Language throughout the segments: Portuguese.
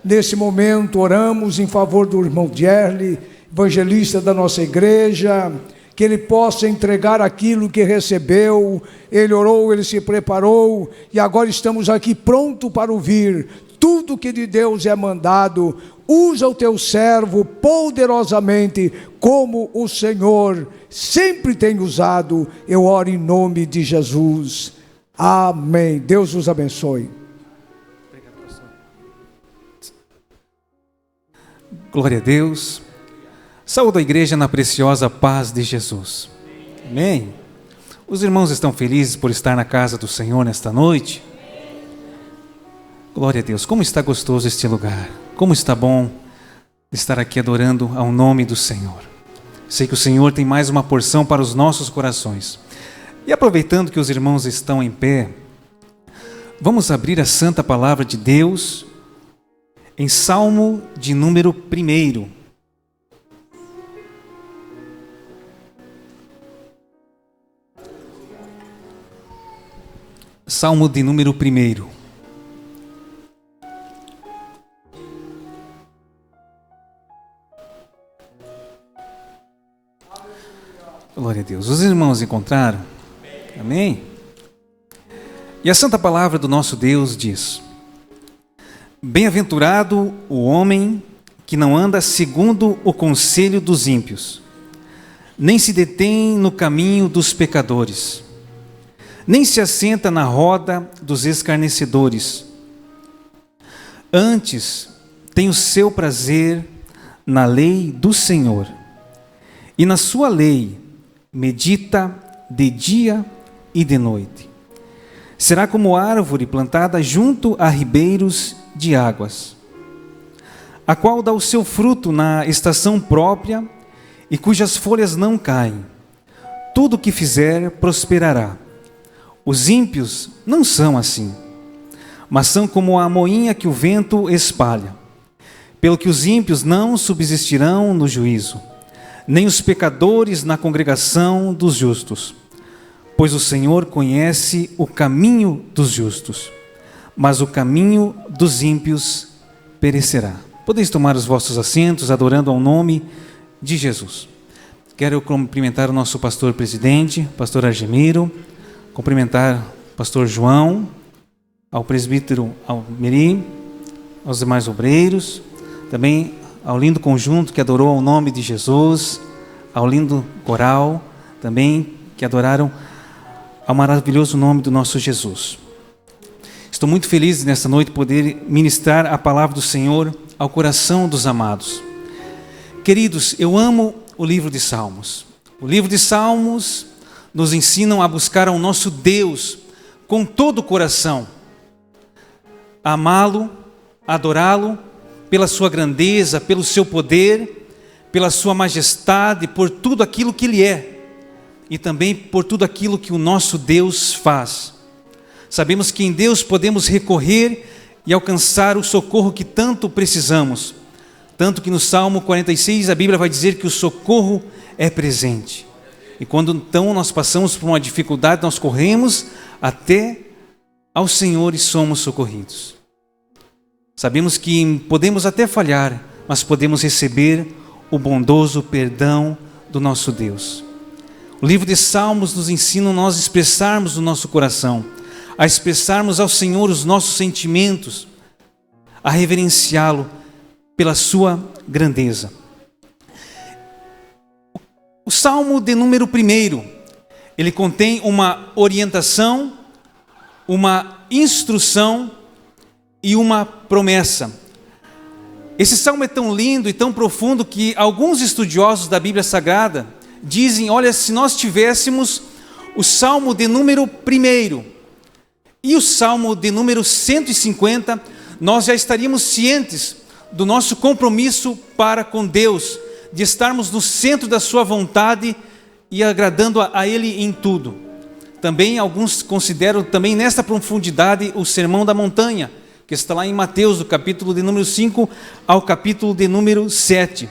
Nesse momento, oramos em favor do irmão Gerli, evangelista da nossa igreja, que ele possa entregar aquilo que recebeu. Ele orou, ele se preparou, e agora estamos aqui pronto para ouvir tudo que de Deus é mandado. Usa o teu servo poderosamente, como o Senhor sempre tem usado. Eu oro em nome de Jesus. Amém. Deus os abençoe. Obrigado, pastor. Glória a Deus. Saúdo a igreja na preciosa paz de Jesus. Amém. Os irmãos estão felizes por estar na casa do Senhor nesta noite? Glória a Deus. Como está gostoso este lugar. Como está bom estar aqui adorando ao nome do Senhor. Sei que o Senhor tem mais uma porção para os nossos corações. E aproveitando que os irmãos estão em pé, vamos abrir a santa palavra de Deus em Salmo de número 1. Salmo de número 1. Glória a Deus. Os irmãos encontraram? Amém? E a santa palavra do nosso Deus diz: Bem-aventurado o homem que não anda segundo o conselho dos ímpios, nem se detém no caminho dos pecadores, nem se assenta na roda dos escarnecedores. Antes tem o seu prazer na lei do Senhor, e na sua lei medita de dia e de noite. Será como árvore plantada junto a ribeiros de águas, a qual dá o seu fruto na estação própria e cujas folhas não caem. Tudo o que fizer prosperará. Os ímpios não são assim, mas são como a moinha que o vento espalha. Pelo que os ímpios não subsistirão no juízo, nem os pecadores na congregação dos justos. Pois o Senhor conhece o caminho dos justos, mas o caminho dos ímpios perecerá. Podeis tomar os vossos assentos, adorando ao nome de Jesus. Quero cumprimentar o nosso pastor presidente, pastor Argemiro, cumprimentar o pastor João, ao presbítero Almeri, aos demais obreiros, também ao lindo conjunto que adorou ao nome de Jesus, ao lindo coral também que adoraram ao maravilhoso nome do nosso Jesus. Estou muito feliz nesta noite poder ministrar a palavra do Senhor ao coração dos amados. Queridos, eu amo o livro de Salmos. O livro de Salmos nos ensina a buscar ao nosso Deus com todo o coração, amá-lo, adorá-lo, pela sua grandeza, pelo seu poder, pela sua majestade, por tudo aquilo que Ele é, e também por tudo aquilo que o nosso Deus faz. Sabemos que em Deus podemos recorrer e alcançar o socorro que tanto precisamos, tanto que no Salmo 46 a Bíblia vai dizer que o socorro é presente. E quando então nós passamos por uma dificuldade, nós corremos até ao Senhor e somos socorridos. Sabemos que podemos até falhar, mas podemos receber o bondoso perdão do nosso Deus. O livro de Salmos nos ensina a nós expressarmos o nosso coração, a expressarmos ao Senhor os nossos sentimentos, a reverenciá-lo pela sua grandeza. O Salmo de número 1, ele contém uma orientação, uma instrução e uma promessa. Esse salmo é tão lindo e tão profundo que alguns estudiosos da Bíblia Sagrada dizem: olha, se nós tivéssemos o salmo de número 1 e o salmo de número 150, nós já estaríamos cientes do nosso compromisso para com Deus, de estarmos no centro da sua vontade e agradando a Ele em tudo. Também alguns consideram também nesta profundidade o Sermão da Montanha, que está lá em Mateus, do capítulo de número 5 ao capítulo de número 7.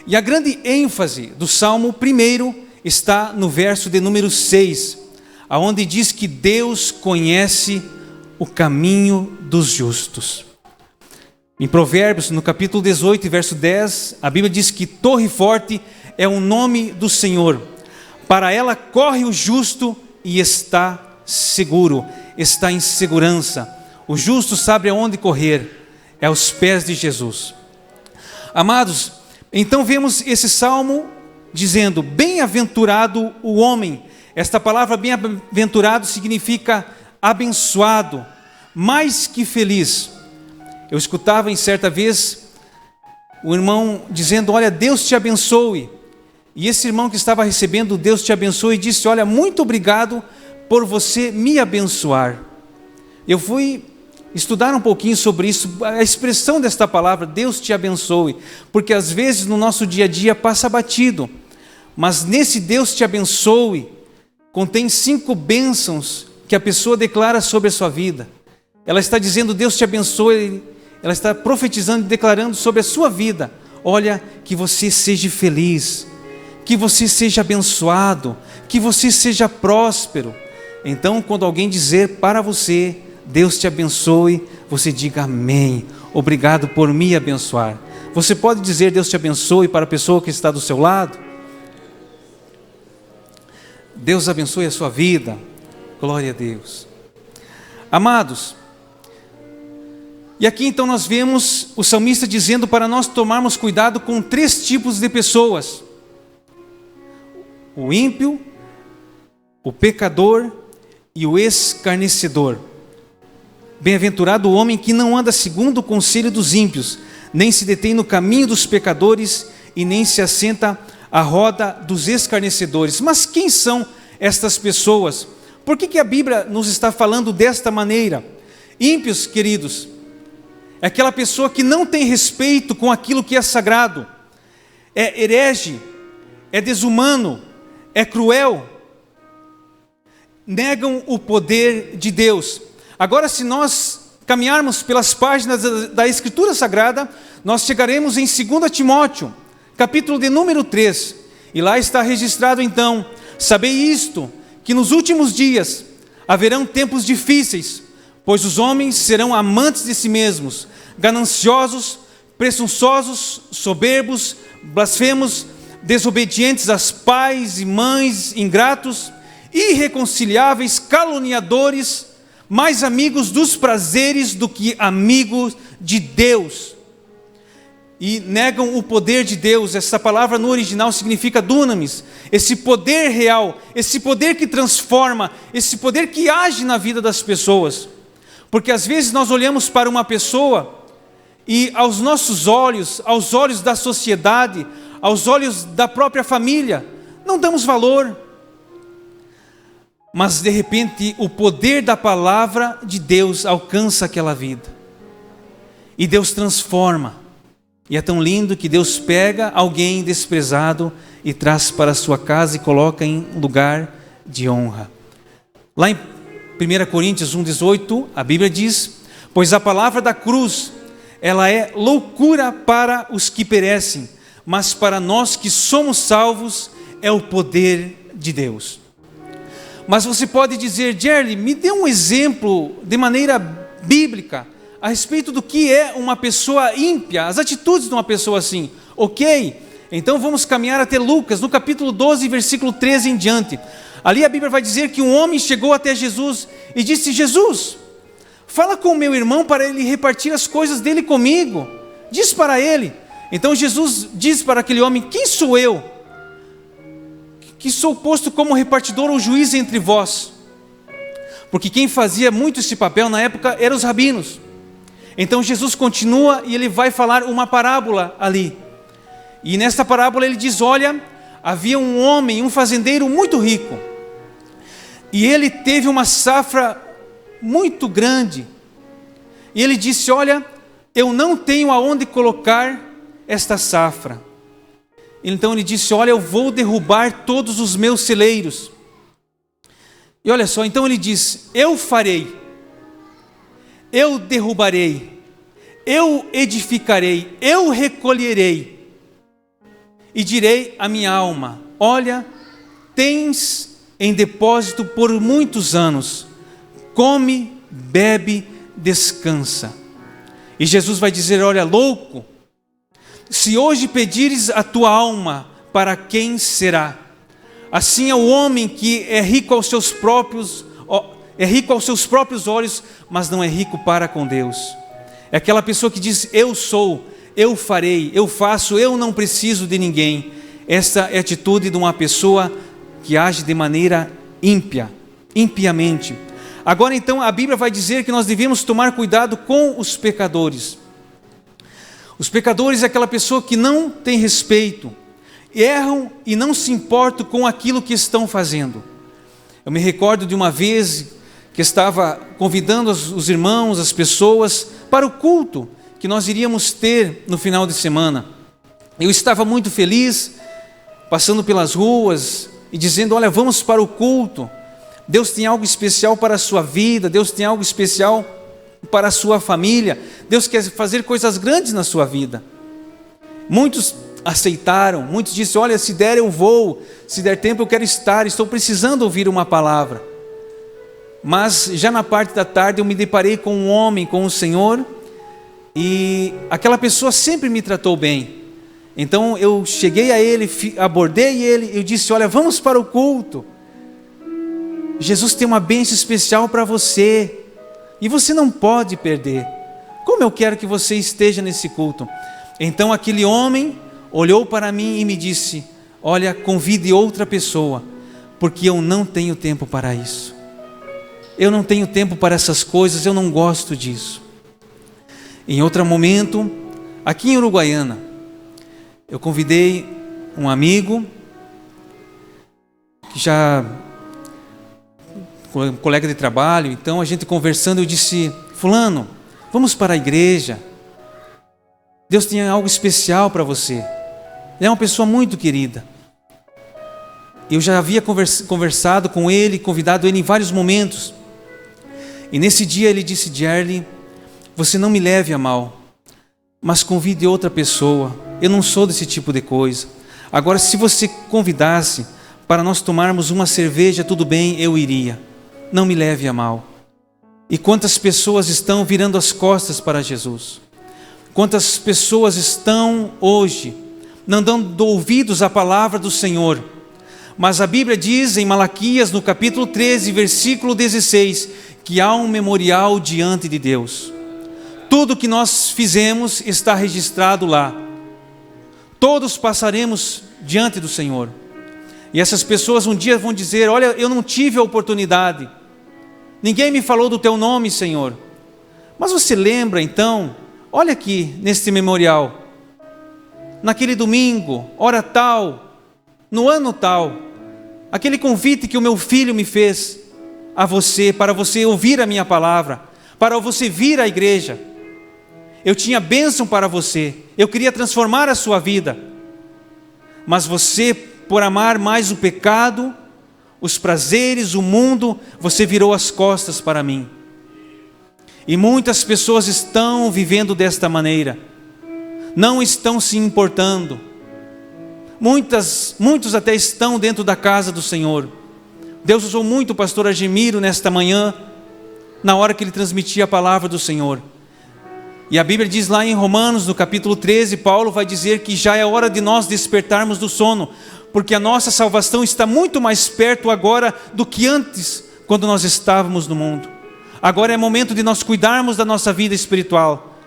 E a grande ênfase do Salmo 1 está no verso de número 6, aonde diz que Deus conhece o caminho dos justos. Em Provérbios, no capítulo 18, verso 10, a Bíblia diz que torre forte é o nome do Senhor. Para ela corre o justo e está seguro, está em segurança. O justo sabe aonde correr, é aos pés de Jesus. Amados, então vemos esse salmo dizendo, bem-aventurado o homem. Esta palavra bem-aventurado significa abençoado, mais que feliz. Eu escutava em certa vez o irmão dizendo, olha, Deus te abençoe. E esse irmão que estava recebendo Deus te abençoe disse, olha, muito obrigado por você me abençoar. Eu fui estudar um pouquinho sobre isso, a expressão desta palavra, Deus te abençoe, porque às vezes no nosso dia a dia passa batido, mas nesse Deus te abençoe, contém 5 bênçãos que a pessoa declara sobre a sua vida. Ela está dizendo, Deus te abençoe, ela está profetizando e declarando sobre a sua vida, olha, que você seja feliz, que você seja abençoado, que você seja próspero. Então, quando alguém dizer para você, Deus te abençoe, você diga amém, obrigado por me abençoar. Você pode dizer Deus te abençoe para a pessoa que está do seu lado? Deus abençoe a sua vida, glória a Deus. Amados, e aqui então nós vemos o salmista dizendo para nós tomarmos cuidado com 3 tipos de pessoas: o ímpio, o pecador e o escarnecedor. Bem-aventurado o homem que não anda segundo o conselho dos ímpios, nem se detém no caminho dos pecadores e nem se assenta à roda dos escarnecedores. Mas quem são estas pessoas? Por que a Bíblia nos está falando desta maneira? Ímpios, queridos, é aquela pessoa que não tem respeito com aquilo que é sagrado, é herege, é desumano, é cruel, negam o poder de Deus. Agora, se nós caminharmos pelas páginas da Escritura Sagrada, nós chegaremos em 2 Timóteo, capítulo de número 3, e lá está registrado então, sabei isto, que nos últimos dias haverão tempos difíceis, pois os homens serão amantes de si mesmos, gananciosos, presunçosos, soberbos, blasfemos, desobedientes aos pais e mães, ingratos, irreconciliáveis, caluniadores, mais amigos dos prazeres do que amigos de Deus. E negam o poder de Deus. Essa palavra no original significa dunamis, esse poder real, esse poder que transforma, esse poder que age na vida das pessoas. Porque às vezes nós olhamos para uma pessoa e aos nossos olhos, aos olhos da sociedade, aos olhos da própria família, não damos valor. Mas de repente o poder da palavra de Deus alcança aquela vida. E Deus transforma. E é tão lindo que Deus pega alguém desprezado e traz para a sua casa e coloca em lugar de honra. Lá em 1 Coríntios 1,18, a Bíblia diz, pois a palavra da cruz, ela é loucura para os que perecem, mas para nós que somos salvos, é o poder de Deus. Mas você pode dizer, Jerry, me dê um exemplo de maneira bíblica, a respeito do que é uma pessoa ímpia, as atitudes de uma pessoa assim. Ok, então vamos caminhar até Lucas, no capítulo 12, versículo 13 em diante. Ali a Bíblia vai dizer que um homem chegou até Jesus e disse, Jesus, fala com o meu irmão para ele repartir as coisas dele comigo. Diz para ele. Então Jesus diz para aquele homem, quem sou eu? Que sou posto como repartidor ou juiz entre vós? Porque quem fazia muito esse papel na época eram os rabinos. Então Jesus continua e ele vai falar uma parábola ali. E nesta parábola ele diz, olha, havia um homem, um fazendeiro muito rico. E ele teve uma safra muito grande. E ele disse, olha, eu não tenho aonde colocar esta safra. Então ele disse, olha, eu vou derrubar todos os meus celeiros. E olha só, então ele diz, eu farei, eu derrubarei, eu edificarei, eu recolherei. E direi à minha alma, olha, tens em depósito por muitos anos, come, bebe, descansa. E Jesus vai dizer: olha, louco, se hoje pedires a tua alma, para quem será? Assim é o homem que é rico aos seus próprios olhos, mas não é rico para com Deus. É aquela pessoa que diz: eu sou, eu farei, eu faço, eu não preciso de ninguém. Essa é a atitude de uma pessoa que age de maneira impiamente. Agora então a Bíblia vai dizer que nós devemos tomar cuidado com os pecadores. Os pecadores é aquela pessoa que não tem respeito, erram e não se importam com aquilo que estão fazendo. Eu me recordo de uma vez que estava convidando os irmãos, as pessoas, para o culto que nós iríamos ter no final de semana. Eu estava muito feliz, passando pelas ruas e dizendo: olha, vamos para o culto. Deus tem algo especial para a sua vida, Deus tem algo especial para a sua família, Deus quer fazer coisas grandes na sua vida. Muitos aceitaram, muitos disseram: olha, se der eu vou, se der tempo eu quero estar, estou precisando ouvir uma palavra. Mas já na parte da tarde eu me deparei com um homem, com o Senhor, e aquela pessoa sempre me tratou bem. Então eu cheguei a ele, abordei ele, eu disse: olha, vamos para o culto. Jesus tem uma bênção especial para você, e você não pode perder. Como eu quero que você esteja nesse culto. Então aquele homem olhou para mim e me disse: olha, convide outra pessoa, porque eu não tenho tempo para isso. Eu não tenho tempo para essas coisas, eu não gosto disso. Em outro momento, aqui em Uruguaiana, eu convidei um amigo, que já um colega de trabalho. Então a gente conversando, eu disse: fulano, vamos para a igreja, Deus tem algo especial para você. Ele é uma pessoa muito querida. Eu já havia conversado com ele, convidado ele em vários momentos. E nesse dia ele disse: Gerli, você não me leve a mal, mas convide outra pessoa. Eu não sou desse tipo de coisa. Agora, se você convidasse para nós tomarmos uma cerveja, tudo bem, eu iria. Não me leve a mal. E quantas pessoas estão virando as costas para Jesus? Quantas pessoas estão hoje não dando ouvidos à palavra do Senhor? Mas a Bíblia diz em Malaquias, no capítulo 13, versículo 16, que há um memorial diante de Deus. Tudo que nós fizemos está registrado lá. Todos passaremos diante do Senhor. E essas pessoas um dia vão dizer: olha, eu não tive a oportunidade, ninguém me falou do teu nome, Senhor. Mas você lembra então, olha aqui neste memorial, naquele domingo, hora tal, no ano tal, aquele convite que o meu filho me fez a você, para você ouvir a minha palavra, para você vir à igreja. Eu tinha bênção para você, eu queria transformar a sua vida, mas você, por amar mais o pecado, os prazeres, o mundo, você virou as costas para mim. E muitas pessoas estão vivendo desta maneira, não estão se importando. Muitos até estão dentro da casa do Senhor. Deus usou muito o pastor Argemiro nesta manhã, na hora que ele transmitia a palavra do Senhor. E a Bíblia diz lá em Romanos, no capítulo 13, Paulo vai dizer que já é hora de nós despertarmos do sono, porque a nossa salvação está muito mais perto agora do que antes, quando nós estávamos no mundo. Agora é momento de nós cuidarmos da nossa vida espiritual,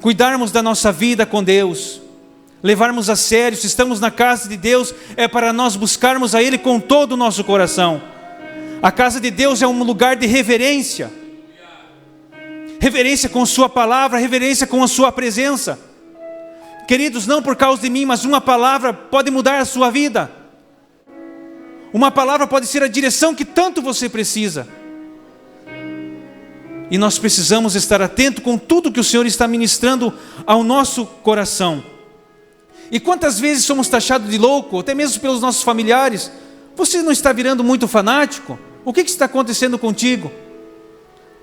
cuidarmos da nossa vida com Deus, levarmos a sério. Se estamos na casa de Deus, é para nós buscarmos a Ele com todo o nosso coração. A casa de Deus é um lugar de reverência, reverência com sua palavra, reverência com a sua presença. Queridos, não por causa de mim, mas uma palavra pode mudar a sua vida. Uma palavra pode ser a direção que tanto você precisa. E nós precisamos estar atentos com tudo que o Senhor está ministrando ao nosso coração. E quantas vezes somos taxados de louco, até mesmo pelos nossos familiares: você não está virando muito fanático? O que está acontecendo contigo?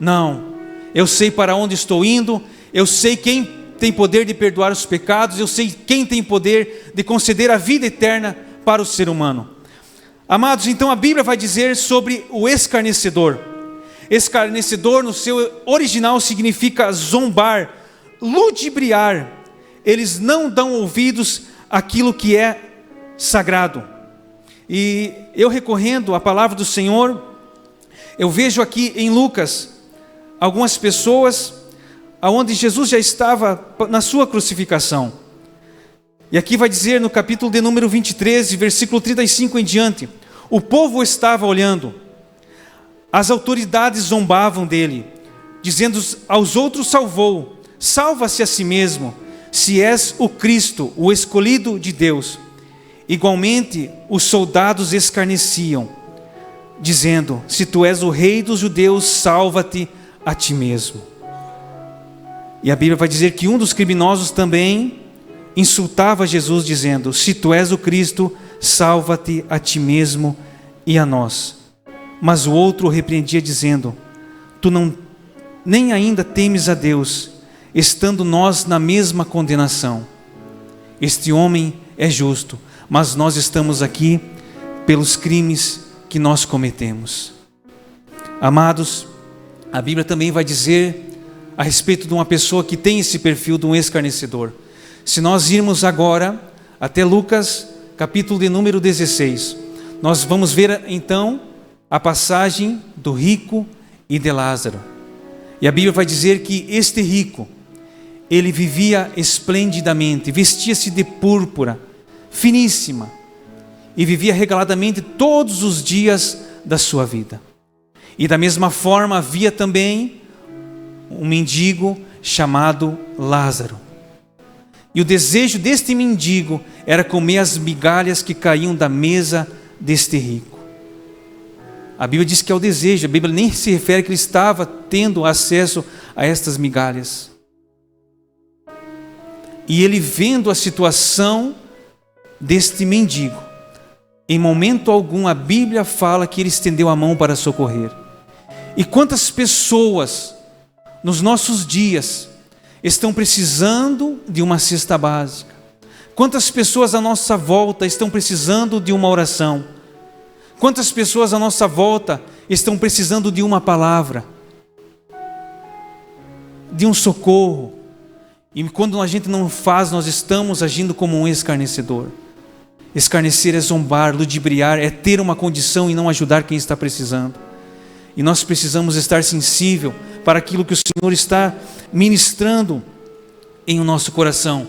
Não, eu sei para onde estou indo, eu sei quem tem poder de perdoar os pecados, eu sei quem tem poder de conceder a vida eterna para o ser humano. Amados, então a Bíblia vai dizer sobre o escarnecedor. Escarnecedor no seu original significa zombar, ludibriar, eles não dão ouvidos àquilo que é sagrado. E eu, recorrendo à palavra do Senhor, eu vejo aqui em Lucas algumas pessoas aonde Jesus já estava na sua crucificação. E aqui vai dizer no capítulo de número 23, versículo 35 em diante: o povo estava olhando, as autoridades zombavam dele, dizendo aos outros: salvou, salva-se a si mesmo, se és o Cristo, o escolhido de Deus. Igualmente os soldados escarneciam, dizendo: se tu és o rei dos judeus, salva-te a ti mesmo. E a Bíblia vai dizer que um dos criminosos também insultava Jesus, dizendo: se tu és o Cristo, salva-te a ti mesmo e a nós. Mas o outro o repreendia, dizendo: tu nem ainda temes a Deus, estando nós na mesma condenação. Este homem é justo, mas nós estamos aqui pelos crimes que nós cometemos. Amados, a Bíblia também vai dizer a respeito de uma pessoa que tem esse perfil de um escarnecedor. Se nós irmos agora até Lucas, capítulo de número 16, nós vamos ver então a passagem do rico e de Lázaro. E a Bíblia vai dizer que este rico, ele vivia esplendidamente, vestia-se de púrpura, finíssima, e vivia regaladamente todos os dias da sua vida. E da mesma forma havia também um mendigo chamado Lázaro. E o desejo deste mendigo era comer as migalhas que caíam da mesa deste rico. A Bíblia diz que é o desejo, a Bíblia nem se refere que ele estava tendo acesso a estas migalhas. E ele, vendo a situação deste mendigo, em momento algum a Bíblia fala que ele estendeu a mão para socorrer. E quantas pessoas nos nossos dias estão precisando de uma cesta básica? Quantas pessoas à nossa volta estão precisando de uma oração? Quantas pessoas à nossa volta estão precisando de uma palavra, de um socorro? E quando a gente não faz, nós estamos agindo como um escarnecedor. Escarnecer é zombar, ludibriar, é ter uma condição e não ajudar quem está precisando. E nós precisamos estar sensível para aquilo que o Senhor está ministrando em o nosso coração.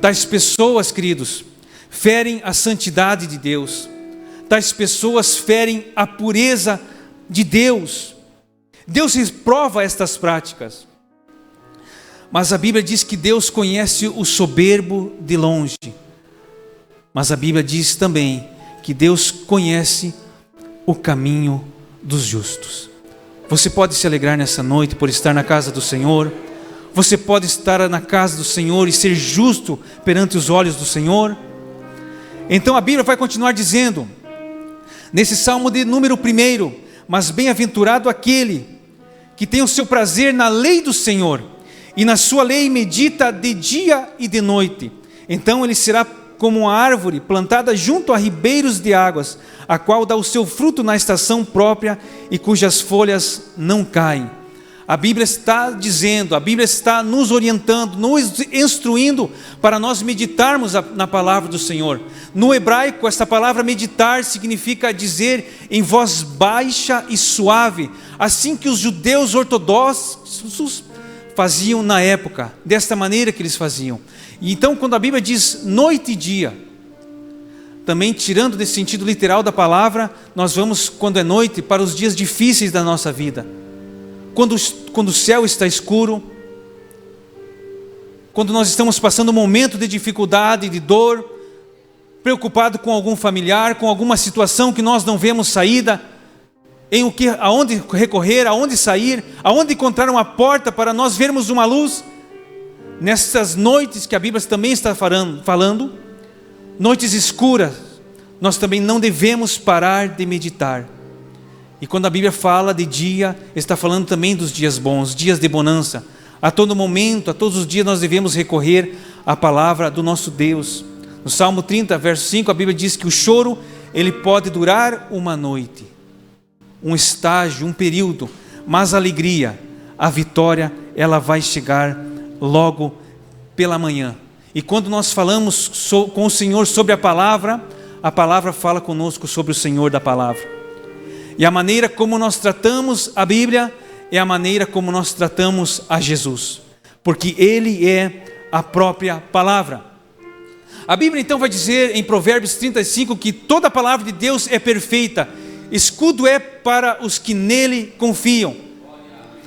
Tais pessoas, queridos, ferem a santidade de Deus. Tais pessoas ferem a pureza de Deus. Deus reprova estas práticas. Mas a Bíblia diz que Deus conhece o soberbo de longe. Mas a Bíblia diz também que Deus conhece o caminho dos justos. Você pode se alegrar nessa noite por estar na casa do Senhor. Você pode estar na casa do Senhor e ser justo perante os olhos do Senhor. Então a Bíblia vai continuar dizendo, nesse Salmo de número 1, mas bem-aventurado aquele que tem o seu prazer na lei do Senhor, e na sua lei medita de dia e de noite. Então ele será como uma árvore plantada junto a ribeiros de águas, a qual dá o seu fruto na estação própria e cujas folhas não caem. A Bíblia está dizendo, a Bíblia está nos orientando, nos instruindo para nós meditarmos na palavra do Senhor. No hebraico, esta palavra meditar significa dizer em voz baixa e suave, assim que os judeus ortodoxos faziam na época, desta maneira que eles faziam. E então, quando a Bíblia diz noite e dia, também tirando desse sentido literal da palavra, nós vamos, quando é noite, para os dias difíceis da nossa vida. Quando o céu está escuro, quando nós estamos passando um momento de dificuldade, de dor, preocupado com algum familiar, com alguma situação que nós não vemos saída, aonde recorrer, aonde sair, aonde encontrar uma porta para nós vermos uma luz. Nessas noites que a Bíblia também está falando, noites escuras, nós também não devemos parar de meditar. E quando a Bíblia fala de dia, está falando também dos dias bons, dias de bonança. A todo momento, a todos os dias nós devemos recorrer à palavra do nosso Deus. No Salmo 30, verso 5, a Bíblia diz que o choro, ele pode durar uma noite, um estágio, um período, mas a alegria, a vitória, ela vai chegar logo pela manhã. E quando nós falamos com o Senhor sobre a palavra fala conosco sobre o Senhor da palavra. E a maneira como nós tratamos a Bíblia é a maneira como nós tratamos a Jesus, porque Ele é a própria palavra. A Bíblia então vai dizer em Provérbios 35 que toda a palavra de Deus é perfeita, escudo é para os que nele confiam.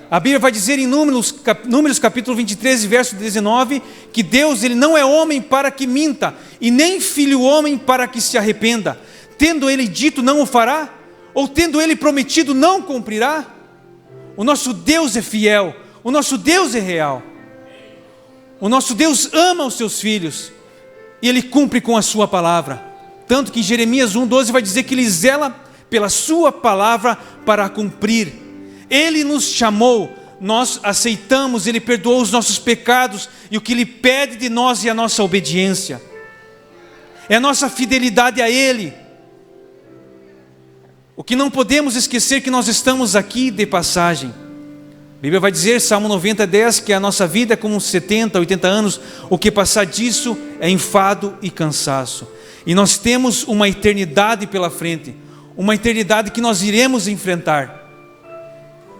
A Bíblia vai dizer em Números capítulo 23, verso 19, que Deus, Ele não é homem para que minta, e nem filho homem para que se arrependa. Tendo Ele dito, não o fará? Ou tendo Ele prometido, não cumprirá? O nosso Deus é fiel, o nosso Deus é real. O nosso Deus ama os seus filhos, e Ele cumpre com a sua palavra. Tanto que em Jeremias 1,12 vai dizer que Ele zela pela sua palavra para a cumprir. Ele nos chamou, nós aceitamos, Ele perdoou os nossos pecados, e o que Ele pede de nós é a nossa obediência, é a nossa fidelidade a Ele. O que não podemos esquecer é que nós estamos aqui de passagem. A Bíblia vai dizer, Salmo 90:10, que a nossa vida é como 70, 80 anos, o que passar disso é enfado e cansaço. E nós temos uma eternidade pela frente, uma eternidade que nós iremos enfrentar.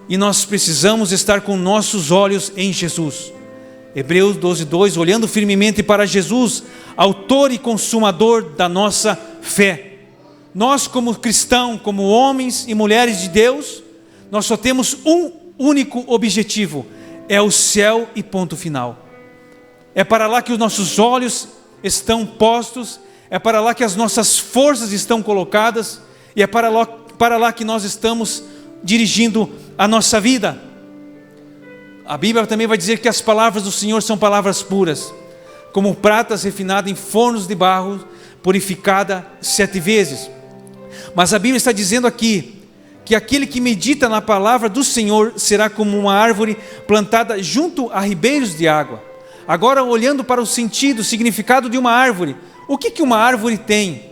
E nós precisamos estar com nossos olhos em Jesus. Hebreus 12:2, olhando firmemente para Jesus, autor e consumador da nossa fé. Nós como cristãos, como homens e mulheres de Deus, nós só temos um único objetivo, é o céu e ponto final. É para lá que os nossos olhos estão postos, é para lá que as nossas forças estão colocadas, e é para lá que nós estamos dirigindo a nossa vida. A Bíblia também vai dizer que as palavras do Senhor são palavras puras, como pratas refinada em fornos de barro, purificada 7 vezes. Mas a Bíblia está dizendo aqui que aquele que medita na palavra do Senhor será como uma árvore plantada junto a ribeiros de água. Agora, olhando para o sentido, o significado de uma árvore, o que uma árvore tem?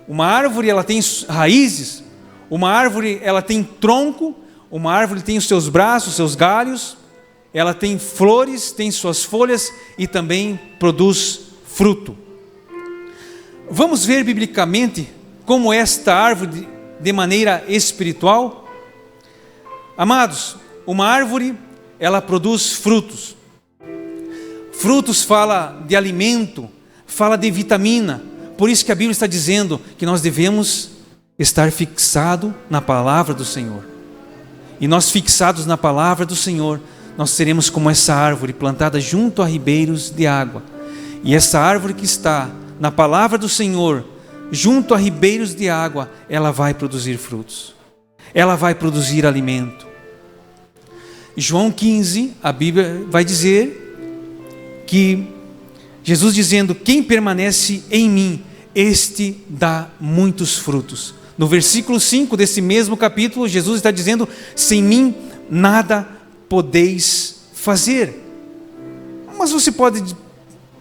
Uma árvore, ela tem raízes, uma árvore, ela tem tronco, uma árvore tem os seus braços, seus galhos, ela tem flores, tem suas folhas e também produz fruto. Vamos ver biblicamente como esta árvore de maneira espiritual. Amados, uma árvore, ela produz frutos. Frutos fala de alimento, fala de vitamina. Por isso que a Bíblia está dizendo que nós devemos estar fixado na palavra do Senhor. E nós fixados na palavra do Senhor, nós seremos como essa árvore plantada junto a ribeiros de água. E essa árvore que está na palavra do Senhor, junto a ribeiros de água, ela vai produzir frutos, ela vai produzir alimento. João 15, a Bíblia vai dizer que Jesus dizendo, quem permanece em mim, este dá muitos frutos. No versículo 5 desse mesmo capítulo, Jesus está dizendo, sem mim nada podeis fazer. Mas você pode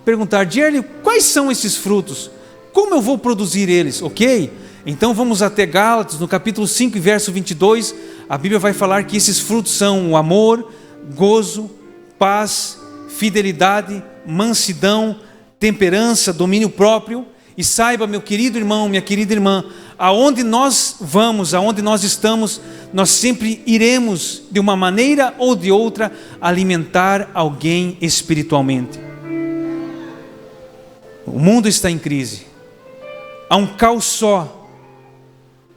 perguntar, Jerry, quais são esses frutos? Como eu vou produzir eles? Ok? Então vamos até Gálatas, no capítulo 5, verso 22, a Bíblia vai falar que esses frutos são o amor, gozo, paz, fidelidade, mansidão, temperança, domínio próprio. E saiba, meu querido irmão, minha querida irmã, aonde nós vamos, aonde nós estamos, nós sempre iremos, de uma maneira ou de outra, alimentar alguém espiritualmente. O mundo está em crise. Há um caos só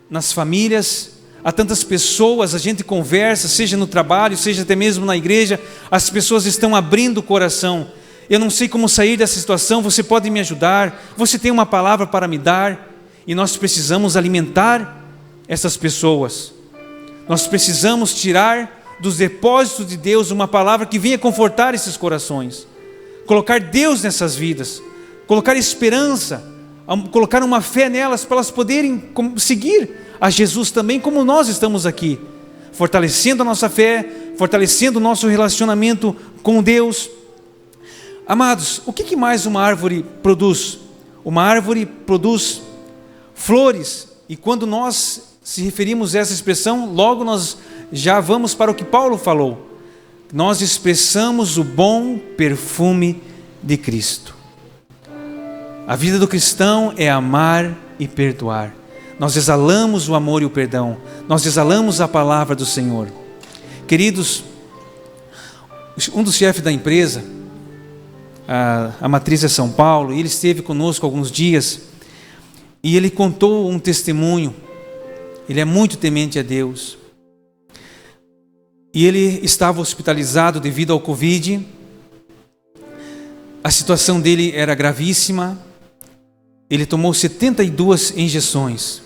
nas famílias, há tantas pessoas, a gente conversa, seja no trabalho, seja até mesmo na igreja, as pessoas estão abrindo o coração. Eu não sei como sair dessa situação, você pode me ajudar, você tem uma palavra para me dar, e nós precisamos alimentar essas pessoas. Nós precisamos tirar dos depósitos de Deus uma palavra que venha confortar esses corações, colocar Deus nessas vidas, colocar esperança, colocar uma fé nelas para elas poderem seguir a Jesus também, como nós estamos aqui, fortalecendo a nossa fé, fortalecendo o nosso relacionamento com Deus. Amados, o que mais uma árvore produz? Uma árvore produz flores, e quando nós se referimos a essa expressão, logo nós já vamos para o que Paulo falou. nós expressamos o bom perfume de Cristo. A vida do cristão é amar e perdoar. Nós exalamos o amor e o perdão. Nós exalamos a palavra do Senhor. Queridos, um dos chefes da empresa, a matriz é São Paulo, e ele esteve conosco alguns dias, e ele contou um testemunho. Ele é muito temente a Deus. E ele estava hospitalizado devido ao Covid. A situação dele era gravíssima. Ele tomou 72 injeções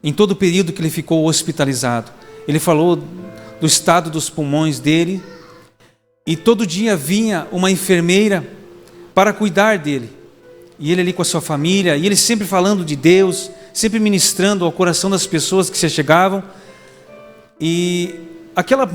em todo o período que ele ficou hospitalizado. Ele falou do estado dos pulmões dele. E todo dia vinha uma enfermeira para cuidar dele. E ele ali com a sua família, e ele sempre falando de Deus, sempre ministrando ao coração das pessoas que se chegavam. E aquela...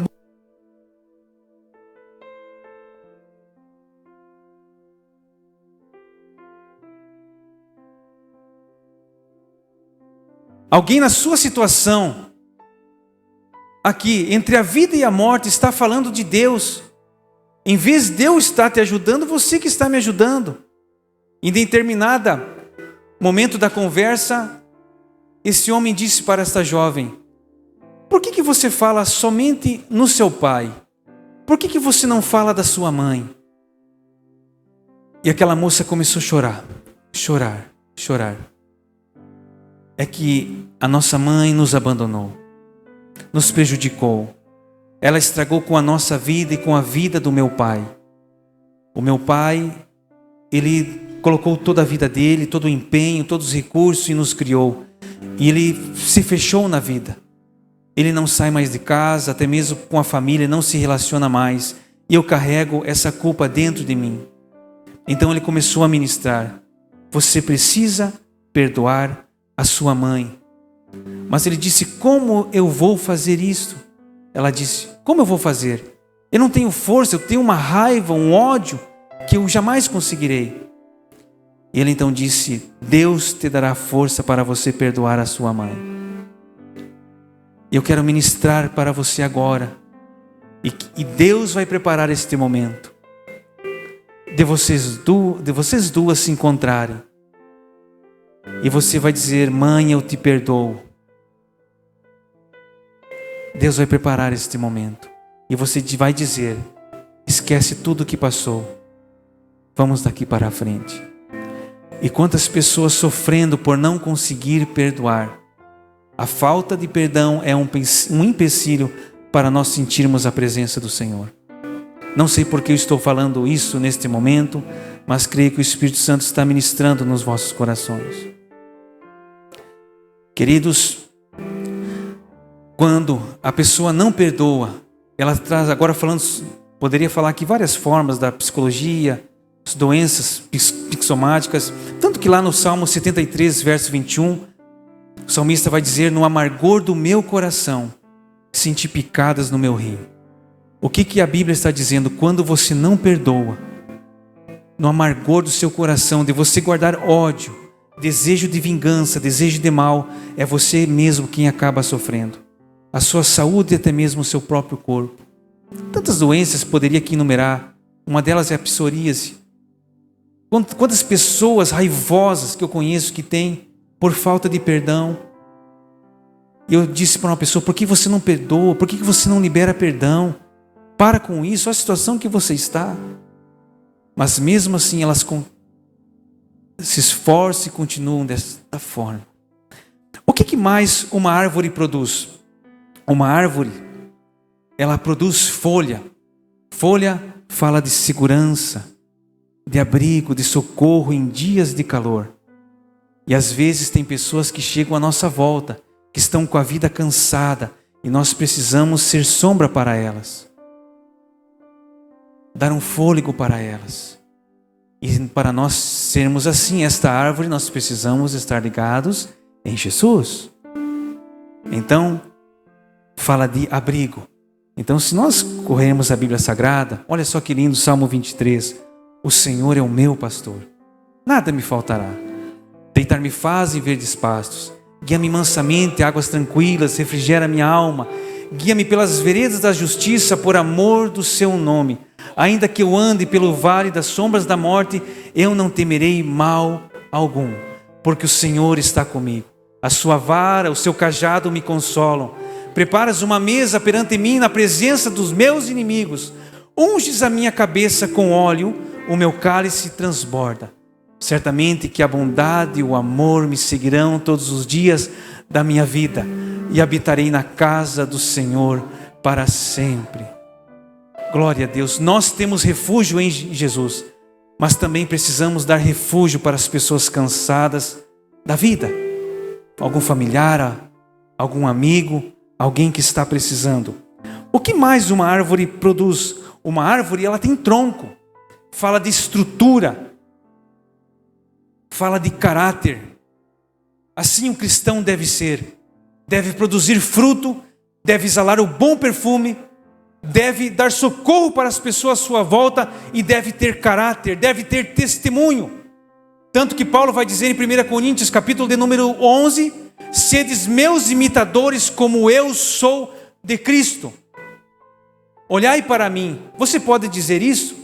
Alguém na sua situação, aqui, entre a vida e a morte, está falando de Deus. Em vez de Deus estar te ajudando, você que está me ajudando. Em determinado momento da conversa, esse homem disse para esta jovem: por que você fala somente no seu pai? Por que você não fala da sua mãe? E aquela moça começou a chorar, chorar, chorar. É que a nossa mãe nos abandonou, nos prejudicou. Ela estragou com a nossa vida e com a vida do meu pai. O meu pai, ele colocou toda a vida dele, todo o empenho, todos os recursos e nos criou. E ele se fechou na vida. Ele não sai mais de casa, até mesmo com a família, não se relaciona mais. E eu carrego essa culpa dentro de mim. Então ele começou a ministrar: você precisa perdoar a sua mãe. Mas ele disse: como eu vou fazer isso? Ela disse: como eu vou fazer? Eu não tenho força, eu tenho uma raiva, um ódio que eu jamais conseguirei. E ele então disse: Deus te dará força para você perdoar a sua mãe. E eu quero ministrar para você agora, e Deus vai preparar este momento de vocês duas se encontrarem. E você vai dizer: mãe, eu te perdoo. Deus vai preparar este momento. E você vai dizer: esquece tudo o que passou. Vamos daqui para a frente. E quantas pessoas sofrendo por não conseguir perdoar. A falta de perdão é um empecilho para nós sentirmos a presença do Senhor. Não sei por que eu estou falando isso neste momento, mas creio que o Espírito Santo está ministrando nos vossos corações. Queridos, quando a pessoa não perdoa, ela traz, agora falando, poderia falar aqui várias formas da psicologia, as doenças psicossomáticas, tanto que lá no Salmo 73, verso 21, o salmista vai dizer: no amargor do meu coração, senti picadas no meu rim. O que a Bíblia está dizendo? Quando você não perdoa, no amargor do seu coração, de você guardar ódio, desejo de vingança, desejo de mal, é você mesmo quem acaba sofrendo. A sua saúde e até mesmo o seu próprio corpo. Tantas doenças poderia aqui enumerar. Uma delas é a psoríase. Quantas pessoas raivosas que eu conheço que têm por falta de perdão. E eu disse para uma pessoa: por que você não perdoa? Por que você não libera perdão? Para com isso, olha a situação que você está. Mas mesmo assim elas se esforçam e continuam desta forma. O que mais uma árvore produz? Uma árvore, ela produz folha. Folha fala de segurança, de abrigo, de socorro em dias de calor. E às vezes tem pessoas que chegam à nossa volta, que estão com a vida cansada, e nós precisamos ser sombra para elas. Dar um fôlego para elas. E para nós sermos assim, esta árvore, nós precisamos estar ligados em Jesus. Então, fala de abrigo. Então, se nós corrermos a Bíblia Sagrada, olha só que lindo, Salmo 23. O Senhor é o meu pastor, nada me faltará. Deitar-me faz em verdes pastos, guia-me mansamente, águas tranquilas, refrigera minha alma. Guia-me pelas veredas da justiça, por amor do seu nome. Ainda que eu ande pelo vale das sombras da morte, eu não temerei mal algum, porque o Senhor está comigo. A sua vara, o seu cajado me consolam. Preparas uma mesa perante mim na presença dos meus inimigos. Unges a minha cabeça com óleo, o meu cálice transborda. Certamente que a bondade e o amor me seguirão todos os dias da minha vida, e habitarei na casa do Senhor para sempre. Glória a Deus. Nós temos refúgio em Jesus, mas também precisamos dar refúgio para as pessoas cansadas da vida. Algum familiar, algum amigo, alguém que está precisando. O que mais uma árvore produz? Uma árvore, ela tem tronco, fala de estrutura, fala de caráter. Assim o cristão deve ser. Deve produzir fruto, deve exalar o bom perfume, deve dar socorro para as pessoas à sua volta e deve ter caráter, deve ter testemunho. Tanto que Paulo vai dizer em 1 Coríntios, capítulo de número 11, sedes meus imitadores como eu sou de Cristo. Olhai para mim. Você pode dizer isso?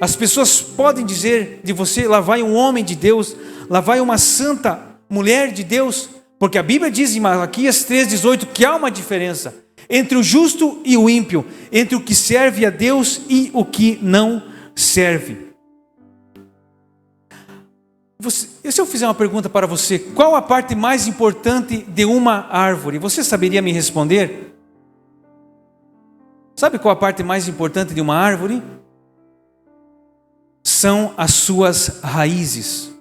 As pessoas podem dizer de você, lá vai um homem de Deus, lá vai uma santa mulher de Deus, porque a Bíblia diz em Malaquias 3,18 que há uma diferença entre o justo e o ímpio, entre o que serve a Deus e o que não serve. Se eu fizer uma pergunta para você, qual a parte mais importante de uma árvore? Você saberia me responder? Sabe qual a parte mais importante de uma árvore? São as suas raízes.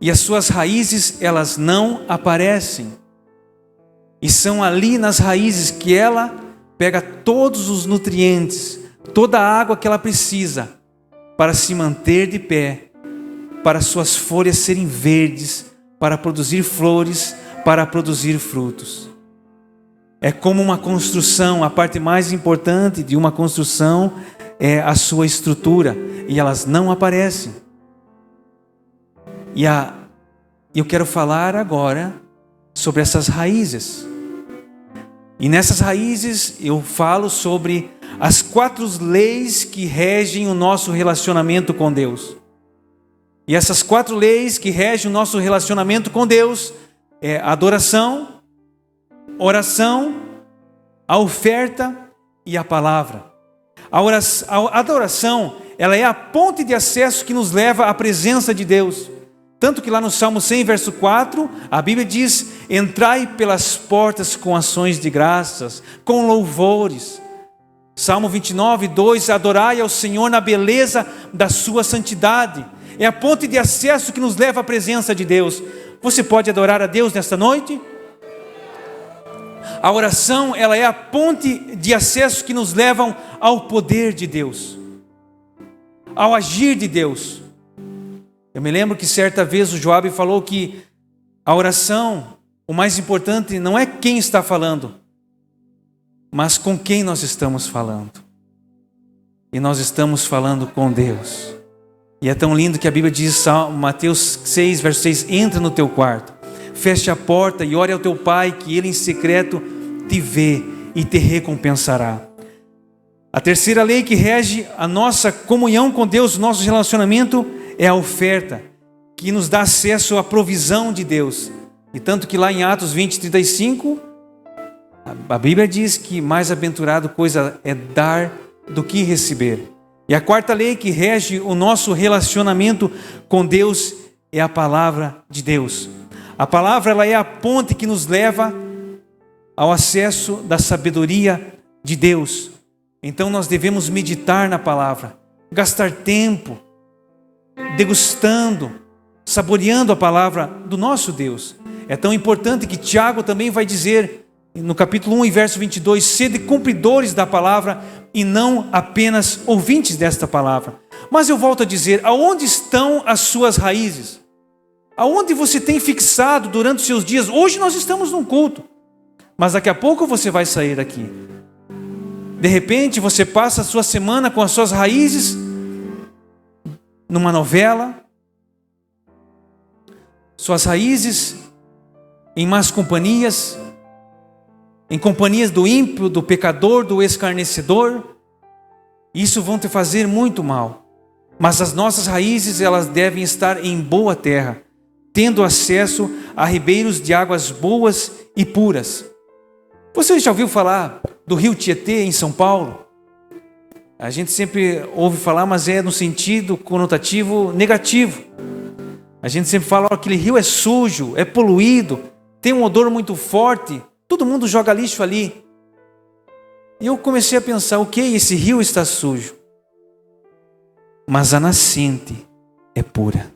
E as suas raízes, elas não aparecem. E são ali nas raízes que ela pega todos os nutrientes, toda a água que ela precisa para se manter de pé, para suas folhas serem verdes, para produzir flores, para produzir frutos. É como uma construção. A parte mais importante de uma construção é a sua estrutura, e elas não aparecem. E eu quero falar agora sobre essas raízes. E nessas raízes eu falo sobre as 4 leis que regem o nosso relacionamento com Deus. E essas 4 leis que regem o nosso relacionamento com Deus é a adoração, oração, a oferta e a palavra. A adoração, ela é a ponte de acesso que nos leva à presença de Deus. Tanto que lá no Salmo 100, verso 4, a Bíblia diz: entrai pelas portas com ações de graças, com louvores. Salmo 29, 2, adorai ao Senhor na beleza da sua santidade. É a ponte de acesso que nos leva à presença de Deus. Você pode adorar a Deus nesta noite? A oração, ela é a ponte de acesso que nos levam ao poder de Deus, ao agir de Deus. Eu me lembro que certa vez o Joabe falou que a oração, o mais importante não é quem está falando, mas com quem nós estamos falando. E nós estamos falando com Deus. E é tão lindo que a Bíblia diz, Mateus 6, verso 6, entra no teu quarto, feche a porta e ore ao teu Pai, que Ele em secreto te vê e te recompensará. A terceira lei que rege a nossa comunhão com Deus, o nosso relacionamento, é a oferta, que nos dá acesso à provisão de Deus. E tanto que lá em Atos 20, 35, a Bíblia diz que mais aventurado coisa é dar do que receber. E a quarta lei que rege o nosso relacionamento com Deus é a palavra de Deus. A palavra, ela é a ponte que nos leva ao acesso da sabedoria de Deus. Então nós devemos meditar na palavra, gastar tempo degustando, saboreando a palavra do nosso Deus. É tão importante que Tiago também vai dizer no capítulo 1 e verso 22, sede cumpridores da palavra e não apenas ouvintes desta palavra. Mas eu volto a dizer, aonde estão as suas raízes? Aonde você tem fixado durante os seus dias? Hoje nós estamos num culto, mas daqui a pouco você vai sair daqui. De repente você passa a sua semana com as suas raízes numa novela, suas raízes em más companhias, em companhias do ímpio, do pecador, do escarnecedor, isso vão te fazer muito mal. Mas as nossas raízes, elas devem estar em boa terra, tendo acesso a ribeiros de águas boas e puras. Você já ouviu falar do rio Tietê em São Paulo? A gente sempre ouve falar, mas é no sentido conotativo negativo. A gente sempre fala, aquele rio é sujo, é poluído, tem um odor muito forte, todo mundo joga lixo ali. E eu comecei a pensar, ok, esse rio está sujo, mas a nascente é pura.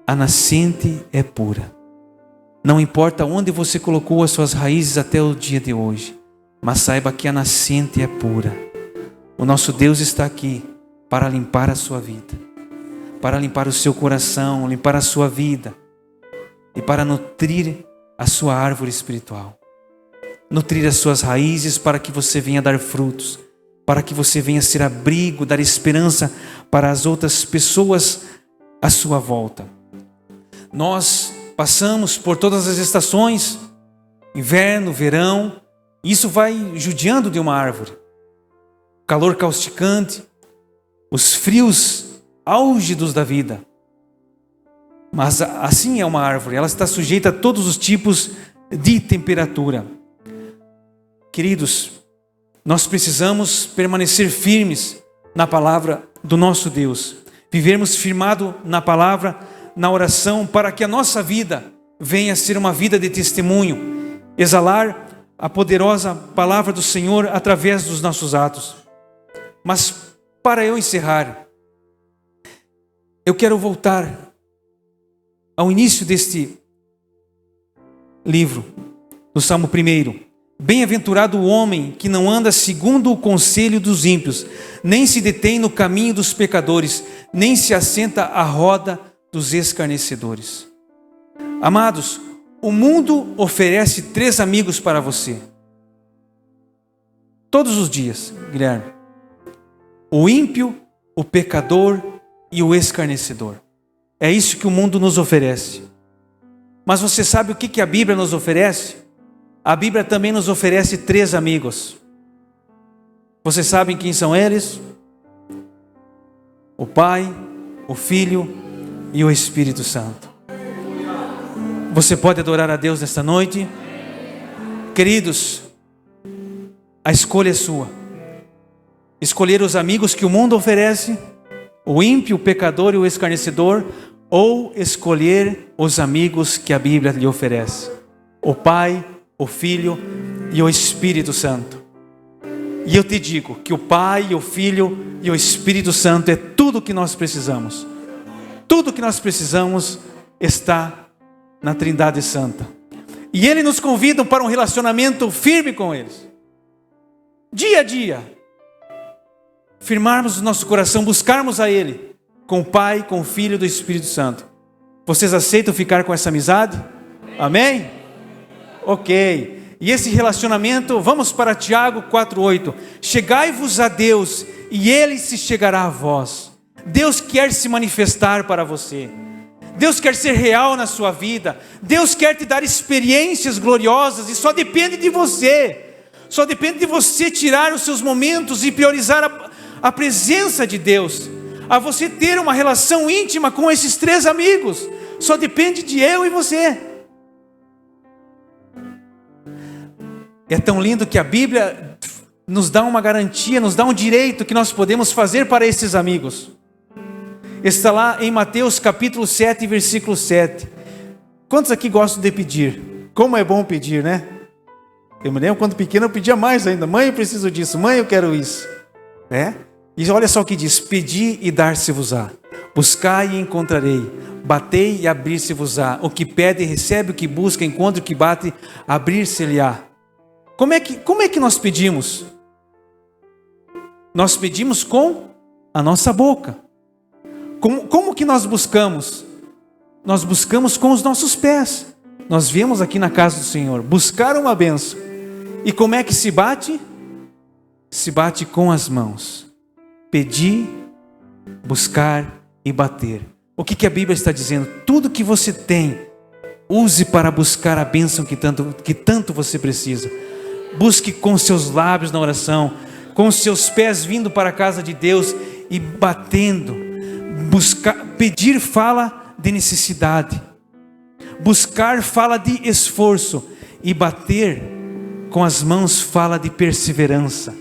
A nascente é pura. Não importa onde você colocou as suas raízes até o dia de hoje, mas saiba que a nascente é pura. O nosso Deus está aqui para limpar a sua vida, para limpar o seu coração, limpar a sua vida e para nutrir a sua árvore espiritual. Nutrir as suas raízes para que você venha dar frutos, para que você venha ser abrigo, dar esperança para as outras pessoas à sua volta. Nós passamos por todas as estações, inverno, verão, isso vai judiando de uma árvore. O calor causticante, os frios álgidos da vida. Mas assim é uma árvore, ela está sujeita a todos os tipos de temperatura. Queridos, nós precisamos permanecer firmes na palavra do nosso Deus. Vivermos firmado na palavra, na oração, para que a nossa vida venha a ser uma vida de testemunho. Exalar a poderosa palavra do Senhor através dos nossos atos. Mas para eu encerrar, eu quero voltar ao início deste livro, no Salmo 1. Bem-aventurado o homem que não anda segundo o conselho dos ímpios, nem se detém no caminho dos pecadores, nem se assenta à roda dos escarnecedores. Amados, o mundo oferece 3 amigos para você. Todos os dias, Guilherme. O ímpio, o pecador e o escarnecedor. É isso que o mundo nos oferece. Mas você sabe o que a Bíblia nos oferece? A Bíblia também nos oferece 3 amigos. Vocês sabem quem são eles? O Pai, o Filho e o Espírito Santo. Você pode adorar a Deus nesta noite? Queridos, a escolha é sua. Escolher os amigos que o mundo oferece, o ímpio, o pecador e o escarnecedor, ou escolher os amigos que a Bíblia lhe oferece, o Pai, o Filho e o Espírito Santo. E eu te digo que o Pai, o Filho e o Espírito Santo é tudo o que nós precisamos. Tudo o que nós precisamos está na Trindade Santa. E Ele nos convida para um relacionamento firme com eles. Dia a dia. Firmarmos o nosso coração, buscarmos a Ele, com o Pai, com o Filho e do Espírito Santo. Vocês aceitam ficar com essa amizade? Amém? Ok. E esse relacionamento, vamos para Tiago 4:8. Chegai-vos a Deus, e Ele se chegará a vós. Deus quer se manifestar para você. Deus quer ser real na sua vida. Deus quer te dar experiências gloriosas, e só depende de você. Só depende de você tirar os seus momentos e priorizar a presença de Deus, a você ter uma relação íntima com esses 3 amigos. Só depende de eu e você. É tão lindo que a Bíblia nos dá uma garantia, nos dá um direito que nós podemos fazer para esses amigos. Está lá em Mateus capítulo 7, versículo 7. Quantos aqui gostam de pedir? Como é bom pedir, né? Eu me lembro quando pequeno eu pedia mais ainda. Mãe, eu preciso disso. Mãe, eu quero isso. E olha só o que diz: pedi e dar-se-vos-á, buscai e encontrarei, batei e abrir-se-vos-á. O que pede recebe, o que busca encontra, o que bate abrir-se-lhe-á. Como é que nós pedimos? Nós pedimos com a nossa boca. Como que nós buscamos? Nós buscamos com os nossos pés. Nós viemos aqui na casa do Senhor buscar uma bênção. E como é que se bate? Se bate com as mãos. Pedir, buscar e bater. O que a Bíblia está dizendo? Tudo que você tem Use para buscar a bênção que tanto você precisa. Busque com seus lábios na oração, com seus pés vindo para a casa de Deus e batendo. Pedir fala de necessidade. Buscar fala de esforço. E bater com as mãos fala de perseverança.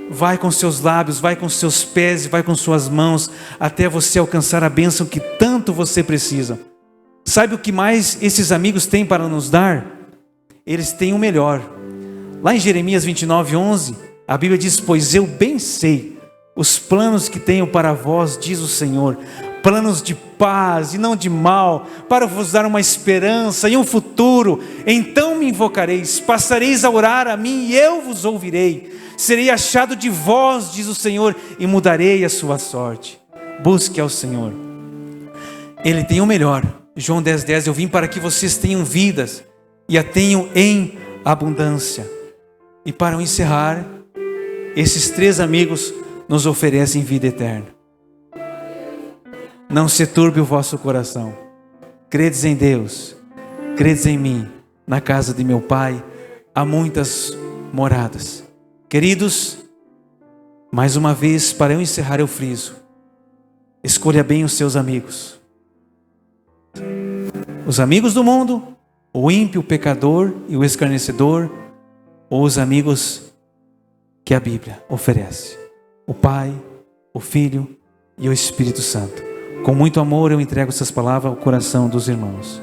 Vai com seus lábios, vai com seus pés e vai com suas mãos até você alcançar a bênção que tanto você precisa. Sabe o que mais esses amigos têm para nos dar? Eles têm o melhor. Lá em Jeremias 29:11, a Bíblia diz: pois eu bem sei os planos que tenho para vós, diz o Senhor, planos de paz e não de mal, para vos dar uma esperança e um futuro. Então me invocareis, passareis a orar a mim e eu vos ouvirei. Serei achado de vós, diz o Senhor, e mudarei a sua sorte. Busque ao Senhor. Ele tem o melhor. João 10:10, eu vim para que vocês tenham vidas e a tenham em abundância. E para encerrar, esses 3 amigos nos oferecem vida eterna. Não se turbe o vosso coração. Credes em Deus, credes em mim. Na casa de meu Pai há muitas moradas. Queridos, mais uma vez, para eu encerrar, eu friso: escolha bem os seus amigos. Os amigos do mundo, o ímpio, o pecador e o escarnecedor, ou os amigos que a Bíblia oferece: o Pai, o Filho e o Espírito Santo. Com muito amor eu entrego essas palavras ao coração dos irmãos.